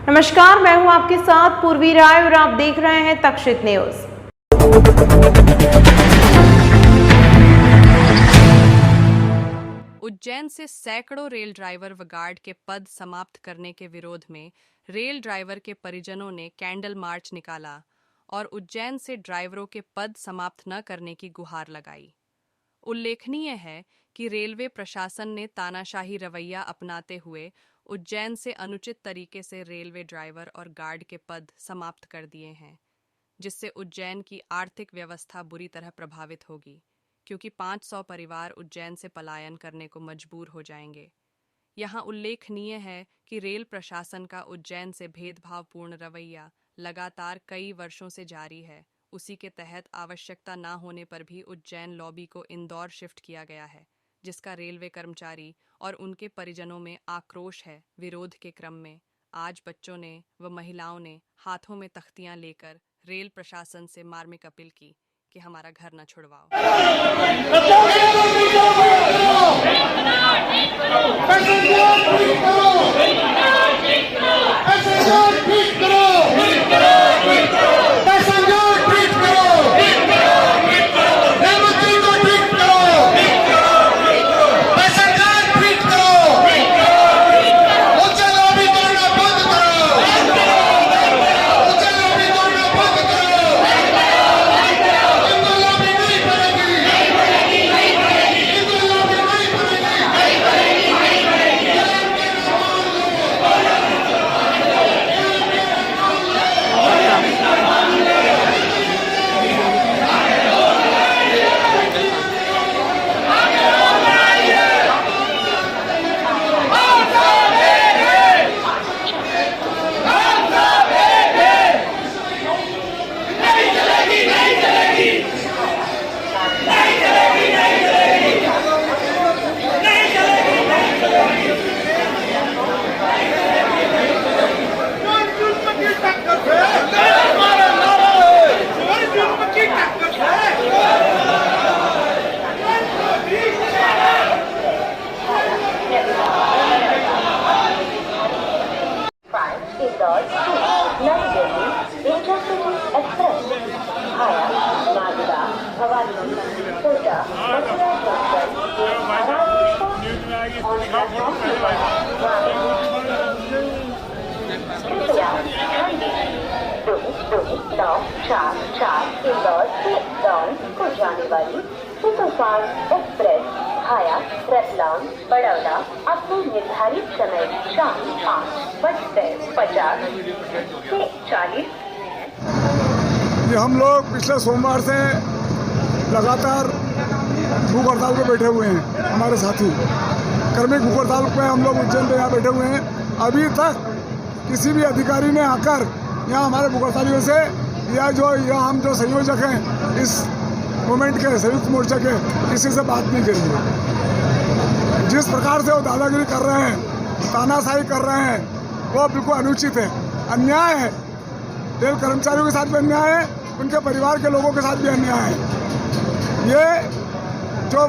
नमस्कार, मैं हूं आपके साथ पूर्वी राय और आप देख रहे हैं तक्षित न्यूज। उज्जैन से सैकड़ों रेल ड्राइवर व गार्ड के पद समाप्त करने के विरोध में रेल ड्राइवर के परिजनों ने कैंडल मार्च निकाला और उज्जैन से ड्राइवरों के पद समाप्त न करने की गुहार लगाई। उल्लेखनीय है कि रेलवे प्रशासन ने तानाशाही रवैया अपनाते हुए उज्जैन से अनुचित तरीके से रेलवे ड्राइवर और गार्ड के पद समाप्त कर दिए हैं, जिससे उज्जैन की आर्थिक व्यवस्था बुरी तरह प्रभावित होगी, क्योंकि 500 परिवार उज्जैन से पलायन करने को मजबूर हो जाएंगे। यहाँ उल्लेखनीय है कि रेल प्रशासन का उज्जैन से भेदभावपूर्ण रवैया लगातार कई वर्षों से जारी है। उसी के तहत आवश्यकता न होने पर भी उज्जैन लॉबी को इंदौर शिफ्ट किया गया है, जिसका रेलवे कर्मचारी और उनके परिजनों में आक्रोश है। विरोध के क्रम में आज बच्चों ने व महिलाओं ने हाथों में तख्तियां लेकर रेल प्रशासन से मार्मिक अपील की कि हमारा घर न छुड़वाओ। इंदौर से दौन को जाने वाली सुपरफास्ट एक्सप्रेस भाया रतलाम बड़ौदा अपने निर्धारित समय शाम 5:50 से 40। ये हम लोग पिछले सोमवार से लगातार भूख हड़ताल पे बैठे हुए हैं। हमारे साथी कर्मिक भूख हड़ताल पे हम लोग उज्जैन पे यहाँ बैठे हुए हैं। अभी तक किसी भी अधिकारी ने आकर यहाँ हमारे भूख हड़तालियों से या जो यहाँ हम जो संयोजक हैं इस मूवमेंट के संयुक्त मोर्चा के, किसी से बात नहीं करी है। जिस प्रकार से वो दादागिरी कर रहे हैं, तानाशाही कर रहे हैं, वो बिल्कुल अनुचित है, अन्याय है। रेल कर्मचारियों के साथ भी अन्याय है, उनके परिवार के लोगों के साथ भी अन्याय है। ये जो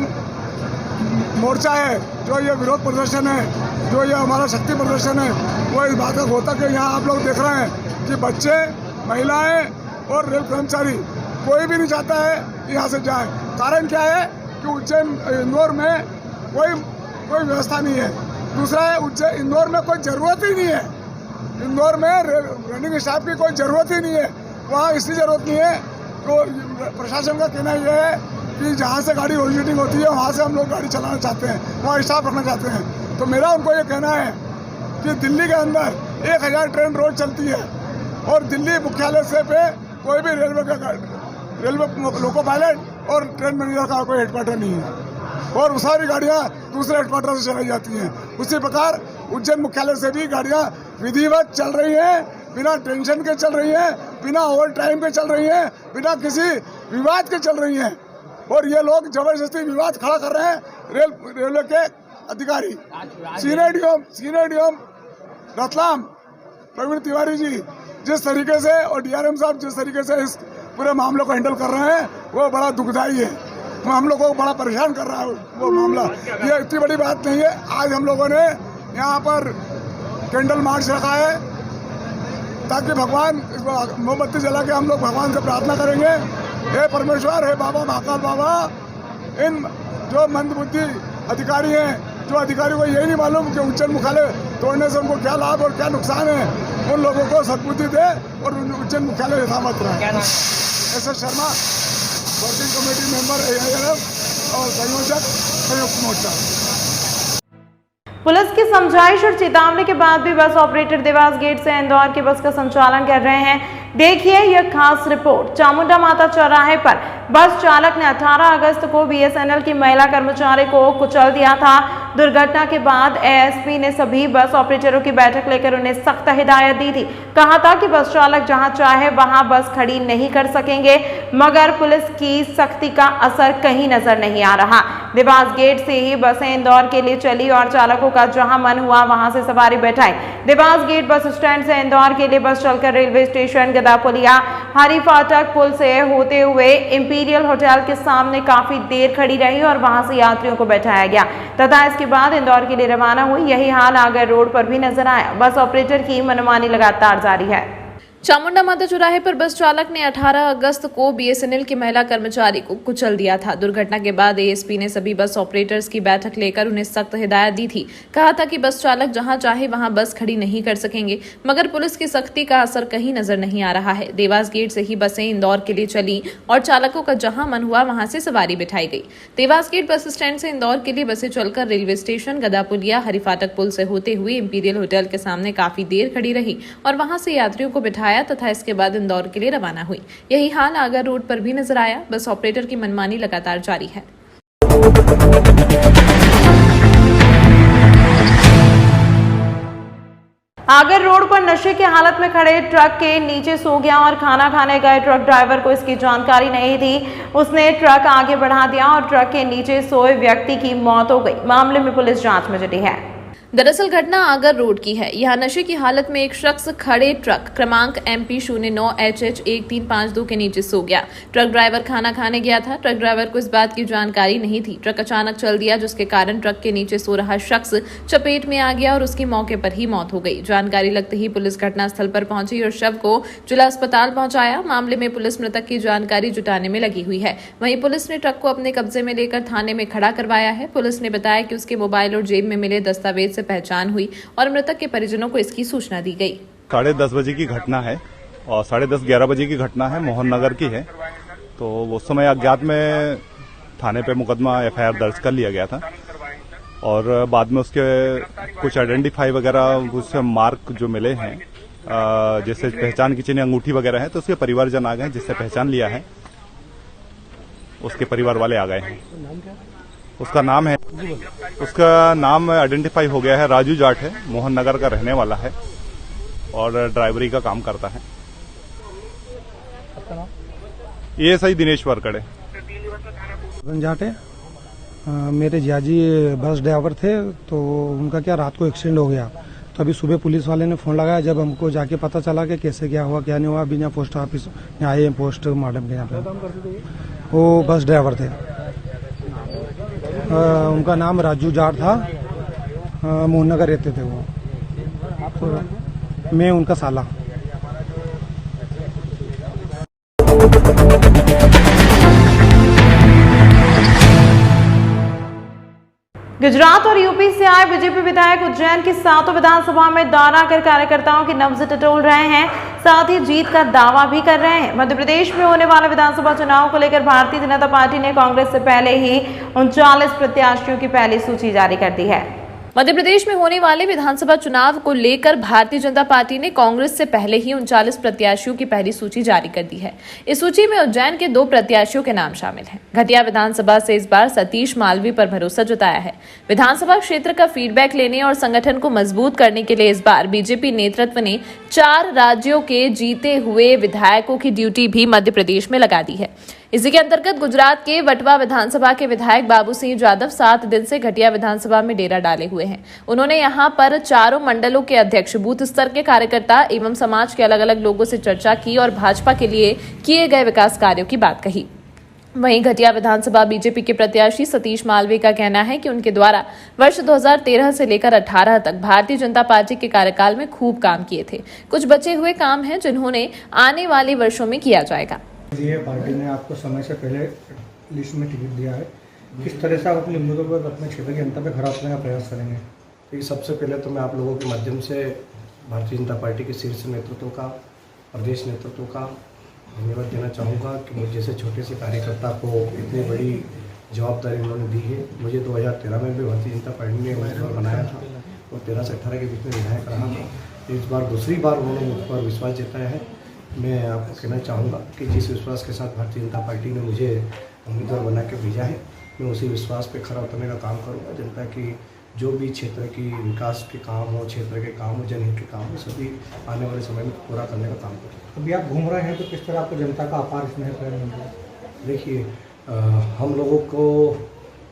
मोर्चा है, जो ये विरोध प्रदर्शन है, जो ये हमारा शक्ति प्रदर्शन है, वो इस बात का होता कि यहाँ आप लोग देख रहे हैं कि बच्चे, महिलाएं और रेल कर्मचारी कोई भी नहीं चाहता है कि यहाँ से जाए। कारण क्या है कि उज्जैन इंदौर में कोई व्यवस्था नहीं है। दूसरा है उज्जैन इंदौर में कोई ज़रूरत ही नहीं है। इंदौर में रनिंग स्टाफ की कोई ज़रूरत ही नहीं है। वहाँ इसलिए ज़रूरत नहीं है तो प्रशासन का कहना यह है कि जहाँ से गाड़ी ओरिजिनेटिंग होती है वहाँ से हम लोग गाड़ी चलाना चाहते हैं, वहाँ स्टाफ रखना चाहते हैं। तो मेरा उनको ये कहना है कि दिल्ली के अंदर 1000 ट्रेन रोज चलती है और दिल्ली मुख्यालय से पे कोई भी रेलवे लोको पायलट और ट्रेन मैनेजर का कोई हेडक्वार्टर नहीं है और सारी गाड़ियाँ दूसरे हेडक्वार्टर से चलाई जाती हैं। उसी प्रकार उज्जैन मुख्यालय से भी गाड़ियाँ विधिवत चल रही हैं, बिना टेंशन के चल रही हैं, बिना ओवर टाइम के चल रही हैं, बिना किसी विवाद के चल रही हैं। और ये लोग जबरदस्ती विवाद खड़ा कर रहे हैं। रेलवे के अधिकारी सीनियर रतलाम प्रवीण तिवारी जी जिस तरीके से और डीआरएम साहब जिस तरीके से इस पूरे मामले को हैंडल कर रहे हैं वो बड़ा दुखदायी है। हम लोगों को बड़ा परेशान कर रहा है वो मामला। ये इतनी बड़ी बात नहीं है। आज हम लोगों ने यहाँ पर कैंडल मार्च रखा है ताकि भगवान मोमबत्ती जला के हम लोग भगवान से प्रार्थना करेंगे, हे परमेश्वर, हे बाबा महाकाल बाबा, इन जो मंदबुद्धि अधिकारी हैं, जो अधिकारी को यही नहीं मालूम कि उच्चैन मुख्यालय तोड़ने से उनको क्या लाभ और क्या नुकसान है, उन लोगों को सद्बुद्धि दे और उच्चैन मुख्यालय यथावत रहे। S Sharma, working committee member AILF और संयोजक संयुक्त मोर्चा। पुलिस की समझाइश और चेतावनी के बाद भी बस ऑपरेटर देवास गेट से इंदौर की बस का संचालन कर रहे हैं। देखिए यह खास रिपोर्ट। चामुंडा माता चौराहे पर बस चालक ने 18 अगस्त को BSNL की महिला कर्मचारी को कुचल दिया था। दुर्घटना के बाद ASP ने सभी बस ऑपरेटरों की बैठक लेकर उन्हें सख्त हिदायत दी थी। कहा था कि बस चालक जहां चाहे वहां बस खड़ी नहीं कर सकेंगे, मगर पुलिस की सख्ती का असर कहीं नजर नहीं आ रहा। देवास गेट से ही बसें इंदौर के लिए चली और चालकों का जहां मन हुआ वहां से सवारी बैठाई। देवास गेट बस स्टैंड से इंदौर के लिए बस चलकर रेलवे स्टेशन गदापुलिया हरी फाटक पुल से होते हुए इंपीरियल होटल के सामने काफी देर खड़ी रही और वहां से यात्रियों को बैठाया गया तथा इसके बाद इंदौर के लिए रवाना हुई। यही हाल आगर रोड पर भी नजर आया। बस ऑपरेटर की मनमानी लगातार जारी है। चामुंडा माता चौराहे पर बस चालक ने 18 अगस्त को BSNL की महिला कर्मचारी को कुचल दिया था। दुर्घटना के बाद ASP ने सभी बस ऑपरेटर्स की बैठक लेकर उन्हें सख्त हिदायत दी थी। कहा था कि बस चालक जहां चाहे वहां बस खड़ी नहीं कर सकेंगे, मगर पुलिस की सख्ती का असर कहीं नजर नहीं आ रहा है। देवास गेट से ही बसें इंदौर के लिए चली और चालकों का जहां मन हुआ वहां से सवारी बिठाई गई। देवास गेट बस स्टैंड से इंदौर के लिए बसें चलकर रेलवे स्टेशन गदापुलिया हरी फाटक पुल से होते हुए इंपीरियल होटल के सामने काफी देर खड़ी रही और वहां से यात्रियों को बिठाया तथा इसके बाद इंदौर के लिए रवाना हुई। यही हाल आगर रोड पर भी नजर आया। बस ऑपरेटर की मनमानी लगातार जारी है। आगर रोड पर नशे की हालत में खड़े ट्रक के नीचे सो गया और खाना खाने गए ट्रक ड्राइवर को इसकी जानकारी नहीं थी। उसने ट्रक आगे बढ़ा दिया और ट्रक के नीचे सोए व्यक्ति की मौत हो गई। मामले में पुलिस जांच में जुटी है। दरअसल घटना आगर रोड की है। यहाँ नशे की हालत में एक शख्स खड़े ट्रक क्रमांक MP09HH1352 के नीचे सो गया। ट्रक ड्राइवर खाना खाने गया था। ट्रक ड्राइवर को इस बात की जानकारी नहीं थी। ट्रक अचानक चल दिया, जिसके कारण ट्रक के नीचे सो रहा शख्स चपेट में आ गया और उसकी मौके पर ही मौत हो गई। जानकारी लगते ही पुलिस घटनास्थल पर पहुंची और शव को जिला अस्पताल पहुंचाया। मामले में पुलिस मृतक की जानकारी जुटाने में लगी हुई है। वहीं पुलिस ने ट्रक को अपने कब्जे में लेकर थाने में खड़ा करवाया है। पुलिस ने बताया कि उसके मोबाइल और जेब में मिले दस्तावेज से पहचान हुई और मृतक के परिजनों को इसकी सूचना दी गई। 10:30 बजे की घटना है और 10:30-11 बजे की घटना है, मोहन नगर की है। तो उस समय अज्ञात में थाने पे मुकदमा FIR दर्ज कर लिया गया था और बाद में उसके कुछ आइडेंटिफाई वगैरह उससे मार्क जो मिले हैं, जैसे पहचान की चिन्ह अंगूठी वगैरह है, तो उसके परिवारजन आ गए, जिससे पहचान लिया है उसके परिवार वाले आ गए हैं। उसका नाम आइडेंटिफाई हो गया है, राजू जाट है, मोहन नगर का रहने वाला है और ड्राइवरी का काम करता है। ये सही दिनेश वरकड़े जाट है। मेरे जियाजी बस ड्राइवर थे, तो उनका क्या रात को एक्सीडेंट हो गया। तो अभी सुबह पुलिस वाले ने फोन लगाया, जब हमको जाके पता चला कि कैसे क्या हुआ क्या नहीं हुआ। बिना पोस्ट ऑफिस आए हैं, पोस्ट मैडम के यहाँ पे। वो बस ड्राइवर थे। उनका नाम राजू जाट था, मोहन नगर रहते थे वो। तो मैं उनका साला। गुजरात और यूपी से आए बीजेपी विधायक उज्जैन की 7 विधानसभा में दौरा कर कार्यकर्ताओं की नब्ज टटोल रहे हैं, साथ ही जीत का दावा भी कर रहे हैं। मध्य प्रदेश में होने वाले विधानसभा चुनाव को लेकर भारतीय जनता पार्टी ने कांग्रेस से पहले ही 39 प्रत्याशियों की पहली सूची जारी कर दी है। मध्य प्रदेश में होने वाले विधानसभा चुनाव को लेकर भारतीय जनता पार्टी ने कांग्रेस से पहले ही 39 प्रत्याशियों की पहली सूची जारी कर दी है। इस सूची में उज्जैन के 2 प्रत्याशियों के नाम शामिल हैं। घटिया विधानसभा से इस बार सतीश मालवी पर भरोसा जताया है। विधानसभा क्षेत्र का फीडबैक लेने और संगठन को मजबूत करने के लिए इस बार बीजेपी नेतृत्व ने 4 राज्यों के जीते हुए विधायकों की ड्यूटी भी मध्य प्रदेश में लगा दी है। इसी के अंतर्गत गुजरात के वटवा विधानसभा के विधायक बाबू सिंह यादव 7 दिन से घटिया विधानसभा में डेरा डाले हुए हैं। उन्होंने यहां पर चारों मंडलों के अध्यक्ष, बूथ स्तर के कार्यकर्ता एवं समाज के अलग अलग लोगों से चर्चा की और भाजपा के लिए किए गए विकास कार्यों की बात कही। वहीं घटिया विधानसभा बीजेपी के प्रत्याशी सतीश मालवीय का कहना है कि उनके द्वारा वर्ष 2013 से लेकर 18 तक भारतीय जनता पार्टी के कार्यकाल में खूब काम किए थे। कुछ बचे हुए काम हैं जिन्होंने आने वाले वर्षों में किया जाएगा। ये पार्टी ने आपको समय से पहले लिस्ट में टिकट दिया है, किस तरह से आप अपने मुद्दों पर अपने क्षेत्र की जनता पे खड़ा उतरने का प्रयास करेंगे? देखिए, सबसे पहले तो मैं आप लोगों के माध्यम से भारतीय जनता पार्टी के शीर्ष नेतृत्व का, प्रदेश नेतृत्व का धन्यवाद देना चाहूँगा कि मुझे जैसे छोटे से कार्यकर्ता को इतनी बड़ी जवाबदारी उन्होंने दी है। मुझे 2013 में भी भारतीय जनता पार्टी ने उम्मीदवार बनाया था और 13 से 18 के बीच में विधायक रहा था। इस बार दूसरी बार उन्होंने मुझ पर विश्वास जताया है। मैं आपको कहना चाहूँगा कि जिस विश्वास के साथ भारतीय जनता पार्टी ने मुझे उम्मीदवार बना के भेजा है, मैं उसी विश्वास पे खरा उतरने का काम करूँगा। जनता की जो भी क्षेत्र की विकास के काम हो, क्षेत्र के काम हो, जनहित के काम हो, सभी आने वाले समय में पूरा करने का काम करूँगा। अभी आप घूम रहे हैं तो किस तरह आपको जनता का अपार स्नेह प्रेम मिल रहा है? देखिए, हम लोगों को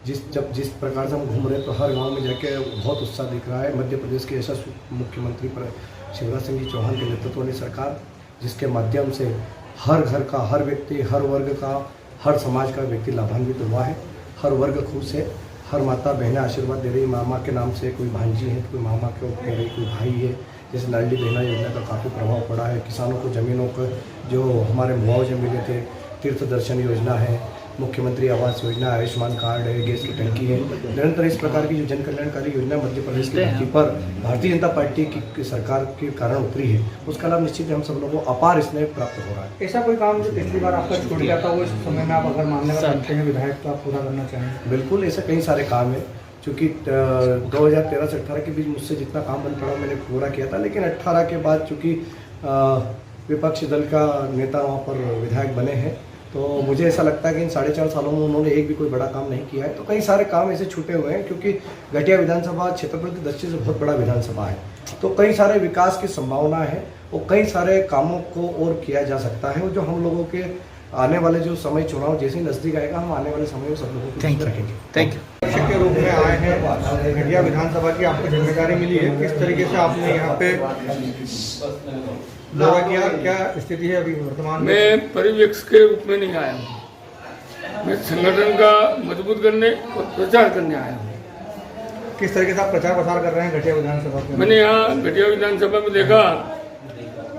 जिस प्रकार से हम घूम रहे हैं तो हर गांव में जाके बहुत उत्साह दिख रहा है। मध्य प्रदेश के यशस्वी मुख्यमंत्री पर शिवराज सिंह जी चौहान के नेतृत्व वाली सरकार, जिसके माध्यम से हर घर का, हर व्यक्ति, हर वर्ग का, हर समाज का व्यक्ति लाभान्वित हुआ है। हर वर्ग खुश है। हर माता बहनें आशीर्वाद दे रही, मामा के नाम से कोई भांजी है, कोई मामा के कह रही, कोई भाई है। जैसे लाडली बहना योजना का काफ़ी प्रभाव पड़ा है। किसानों को ज़मीनों को जो हमारे मुआवजे मिले थे, तीर्थ दर्शन योजना है, मुख्यमंत्री आवास योजना, आयुष्मान कार्ड है, गैस की टंकी है। निरंतर इस प्रकार की जो जन कल्याणकारी योजना मध्य प्रदेश की धरती पर भारतीय जनता पार्टी की सरकार के कारण उतरी है, उसका लाभ निश्चित हम सब लोगों को अपार स्नेह प्राप्त हो रहा है। ऐसा कोई काम जो पिछली बार आपका छूट गया था, वो इस समय में आप अगर मानने का बनते हैं विधायक तो आप पूरा करना चाहेंगे? बिल्कुल, ऐसे कई सारे काम हैं। चूँकि 2013 से 18 के बीच मुझसे जितना काम बन पड़ा मैंने पूरा किया था, लेकिन 18 के बाद चूँकि विपक्षी दल का नेता वहाँ पर विधायक बने हैं, तो मुझे ऐसा लगता है कि इन 4.5 सालों में उन्होंने एक भी कोई बड़ा काम नहीं किया है। तो कई सारे काम ऐसे छूटे हुए हैं, क्योंकि घटिया विधानसभा क्षेत्रफल की दृष्टि से बहुत बड़ा विधानसभा है, तो कई सारे विकास की संभावना है और कई सारे कामों को और किया जा सकता है। जो हम लोगों के आने वाले जो समय चुनाव जैसे ही नजदीक आएगा, हम आने वाले समय में सब लोगों को रखेंगे। Thank you. शिक्षक के रूप में आए हैं, घटिया विधानसभा की आपको जिम्मेदारी मिली है, किस तरीके से आपने यहाँ पे दौरा किया, क्या स्थिति है अभी वर्तमान में? मैं पर्यवेक्षक के रूप में नहीं आया हूँ, मैं संगठन का मजबूत करने और प्रचार करने आया हूँ। किस तरीके से आप प्रचार प्रसार कर रहे हैं घटिया विधानसभा में? मैंने यहाँ घटिया विधानसभा में देखा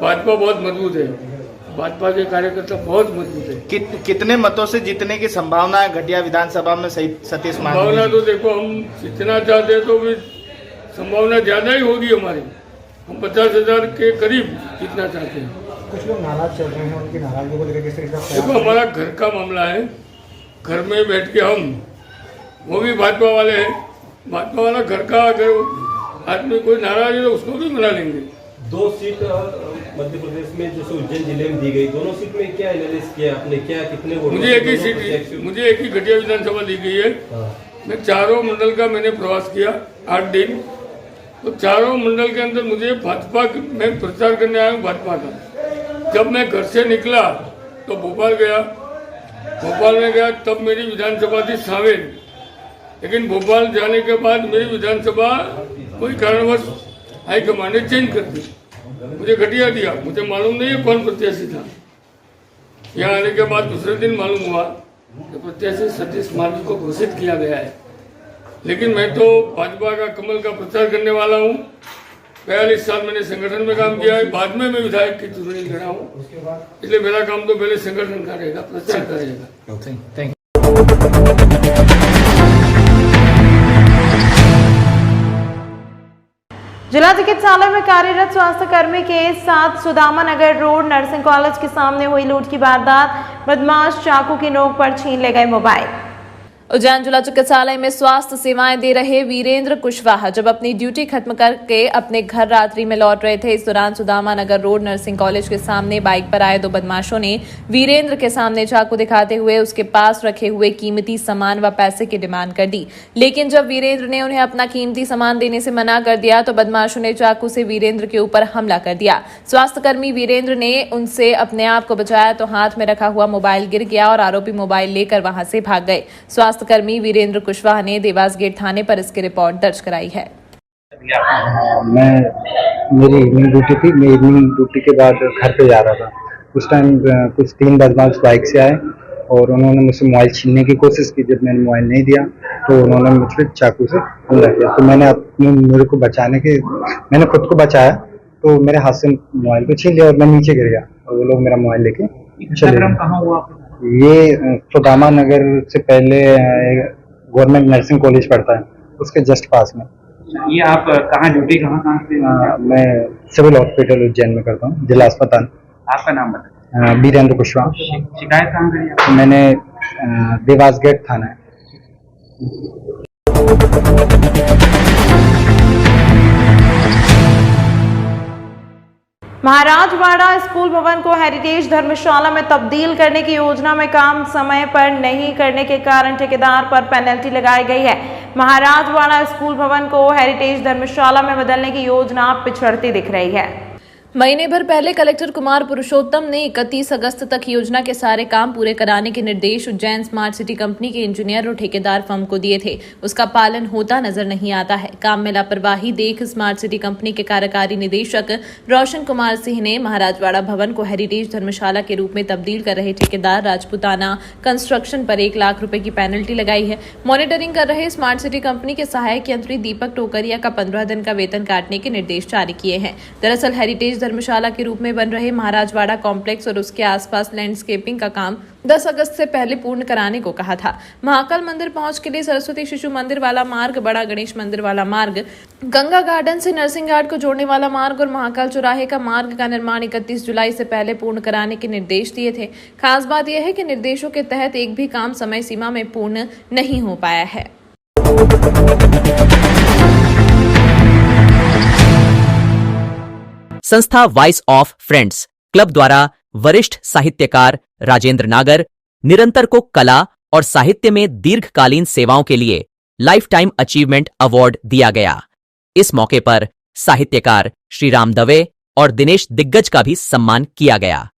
भाजपा बहुत मजबूत है, भाजपा के कार्यकर्ता बहुत मजबूत है। कितने मतों से जीतने की संभावना है घटिया विधानसभा में सतीश मालवीय? संभावना तो देखो, हम जितना चाहते हैं तो भी संभावना ज्यादा ही होगी हमारी। हम 50,000 के करीब जीतना चाहते हैं। कुछ लोग नाराज चल रहे हैं, उनकी नाराजगी को लेकर किस तरीके से? देखो, हमारा घर का मामला है, घर में बैठ के हम, वो भी भाजपा वाले हैं, भाजपा वाला घर का अगर आदमी कोई नाराज है तो उसको भी मना लेंगे। 2 सीट मध्य प्रदेश में जैसे उज्जैन जिले में दी गई, दोनों सीट में क्या एनालिसिस किया आपने? क्या कितने वोट? मुझे एक ही सीट, मुझे एक ही घटिया विधानसभा दी गई है। मैं चारों मंडल का मैंने प्रवास किया 8 दिन, तो चारों मंडल के अंदर मुझे भाजपा, मैं प्रचार करने आया हूँ भाजपा का। जब मैं घर से निकला तो भोपाल गया, भोपाल में गया तब मेरी विधानसभा थी सावेर, लेकिन भोपाल जाने के बाद मेरी विधानसभा कोई कारणवश हाईकमान ने चेंज कर दी, मुझे घटिया दिया। मुझे मालूम नहीं है कौन प्रत्याशी था। यहाँ आने के बाद दूसरे दिन मालूम हुआ कि प्रत्याशी सतीश मालवीय को घोषित किया गया है। लेकिन मैं तो भाजपा का कमल का प्रचार करने वाला हूँ। 42 साल मैंने संगठन में काम किया है, बाद में मैं विधायक की चुनाव लड़ा हूँ, इसलिए मेरा काम तो पहले संगठन का रहेगा, प्रचार का रहेगा। Thank you. जिला चिकित्सालय में कार्यरत स्वास्थ्य कर्मी के साथ सुदामा नगर रोड नर्सिंग कॉलेज के सामने हुई लूट की वारदात। बदमाश चाकू की नोक पर छीन ले गए मोबाइल। उज्जैन जिला चिकित्सालय में स्वास्थ्य सेवाएं दे रहे वीरेंद्र कुशवाहा जब अपनी ड्यूटी खत्म करके अपने घर रात्रि में लौट रहे थे, इस दौरान सुदामा नगर रोड नर्सिंग कॉलेज के सामने बाइक पर आए 2 बदमाशों ने वीरेंद्र के सामने चाकू दिखाते हुए उसके पास रखे हुए कीमती सामान व पैसे की डिमांड कर दी। लेकिन जब वीरेंद्र ने उन्हें अपना कीमती सामान देने से मना कर दिया तो बदमाशों ने चाकू से वीरेंद्र के ऊपर हमला कर दिया। स्वास्थ्यकर्मी वीरेंद्र ने उनसे अपने आप को बचाया तो हाथ में रखा हुआ मोबाइल गिर गया और आरोपी मोबाइल लेकर वहां से भाग गए। स्वास्थ्यकर्मी वीरेंद्र कुशवाहा ने देवास गेट थाने पर इसकी रिपोर्ट दर्ज कराई है। मेरी इवनिंग ड्यूटी थी, मैं इवनिंग ड्यूटी के बाद घर पे जा रहा था। उस टाइम कुछ 3 बदमाश बाइक से आए और उन्होंने मुझसे मोबाइल छीनने की कोशिश की। जब मैंने मोबाइल नहीं दिया तो उन्होंने मुझ पर चाकू से हमला किया। तो मैंने खुद को बचाया, तो मेरे हाथ से मोबाइल को छीन लिया और मैं नीचे गिर गया और वो लोग मेरा मोबाइल लेके चले गए। कहाँ हुआ? ये सुदामा नगर से पहले गवर्नमेंट नर्सिंग कॉलेज पड़ता है, उसके जस्ट पास में। ये आप कहाँ ड्यूटी कहाँ से? मैं सिविल हॉस्पिटल उज्जैन में करता हूँ, जिला अस्पताल। आपका नाम बताइए। वीरेंद्र कुशवाहा। शिकायत कहाँ करी आपने? मैंने देवास गेट थाना है। महाराजवाड़ा स्कूल भवन को हेरिटेज धर्मशाला में तब्दील करने की योजना में काम समय पर नहीं करने के कारण ठेकेदार पर पेनल्टी लगाई गई है। महाराजवाड़ा स्कूल भवन को हेरिटेज धर्मशाला में बदलने की योजना पिछड़ती दिख रही है। महीने भर पहले कलेक्टर कुमार पुरुषोत्तम ने 31 अगस्त तक योजना के सारे काम पूरे कराने के निर्देश उज्जैन स्मार्ट सिटी कंपनी के इंजीनियर और ठेकेदार फर्म को दिए थे। उसका पालन होता नजर नहीं आता है। काम में लापरवाही देख स्मार्ट सिटी कंपनी के कार्यकारी निदेशक रोशन कुमार सिंह ने महाराजवाड़ा भवन को हेरिटेज धर्मशाला के रूप में तब्दील कर रहे ठेकेदार राजपुताना कंस्ट्रक्शन पर 1 लाख रुपए की पेनल्टी लगाई है। मॉनिटरिंग कर रहे स्मार्ट सिटी कंपनी के सहायक यंत्री दीपक टोकरिया का 15 दिन का वेतन काटने के निर्देश जारी किए हैं। दरअसल हेरिटेज धर्मशाला के रूप में बन रहे महाराजवाड़ा कॉम्प्लेक्स और उसके आसपास लैंडस्केपिंग का काम 10 अगस्त से पहले पूर्ण कराने को कहा था। महाकाल मंदिर पहुंच के लिए सरस्वती शिशु मंदिर वाला मार्ग, बड़ा गणेश मंदिर वाला मार्ग, गंगा गार्डन से नरसिंह घाट को जोड़ने वाला मार्ग और महाकाल चौराहे का मार्ग का निर्माण 31 जुलाई से पहले पूर्ण कराने के निर्देश दिए थे। खास बात यह है कि निर्देशों के तहत एक भी काम समय सीमा में पूर्ण नहीं हो पाया है। संस्था वॉइस ऑफ फ्रेंड्स क्लब द्वारा वरिष्ठ साहित्यकार राजेंद्र नागर निरंतर को कला और साहित्य में दीर्घकालीन सेवाओं के लिए लाइफ टाइम अचीवमेंट अवार्ड दिया गया। इस मौके पर साहित्यकार श्री राम दवे और दिनेश दिग्गज का भी सम्मान किया गया।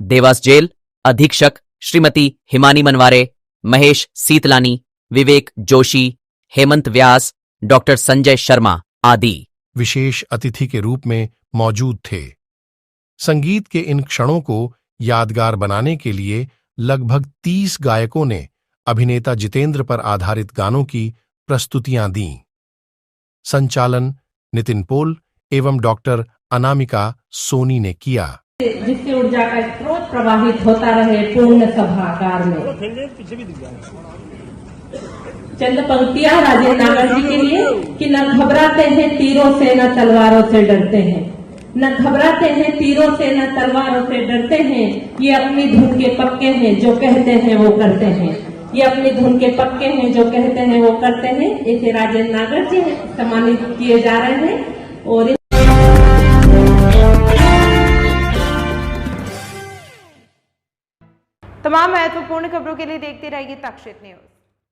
देवास जेल अधीक्षक श्रीमती हिमानी मनवारे, महेश सीतलानी, विवेक जोशी, हेमंत व्यास, डॉक्टर संजय शर्मा आदि विशेष अतिथि के रूप में मौजूद थे। संगीत के इन क्षणों को यादगार बनाने के लिए लगभग 30 गायकों ने अभिनेता जितेंद्र पर आधारित गानों की प्रस्तुतियां दीं। संचालन नितिन पोल एवं डॉक्टर अनामिका सोनी ने किया। जिससे ऊर्जा का स्रोत प्रवाहित होता रहे पूर्ण सभागार में। चंद पंक्तियां राजेंद्र नागर जी के लिए कि न घबराते हैं तीरों से न तलवारों से डरते हैं, न घबराते हैं तीरों से न तलवारों से डरते हैं, ये अपनी धुन के पक्के हैं जो कहते हैं वो करते हैं, ये अपनी धुन के पक्के हैं जो कहते हैं वो करते हैं। ऐसे राजेंद्र नागर जी सम्मानित किए जा रहे हैं। और तमाम महत्वपूर्ण खबरों के लिए देखते रहिए तक्षशित न्यूज।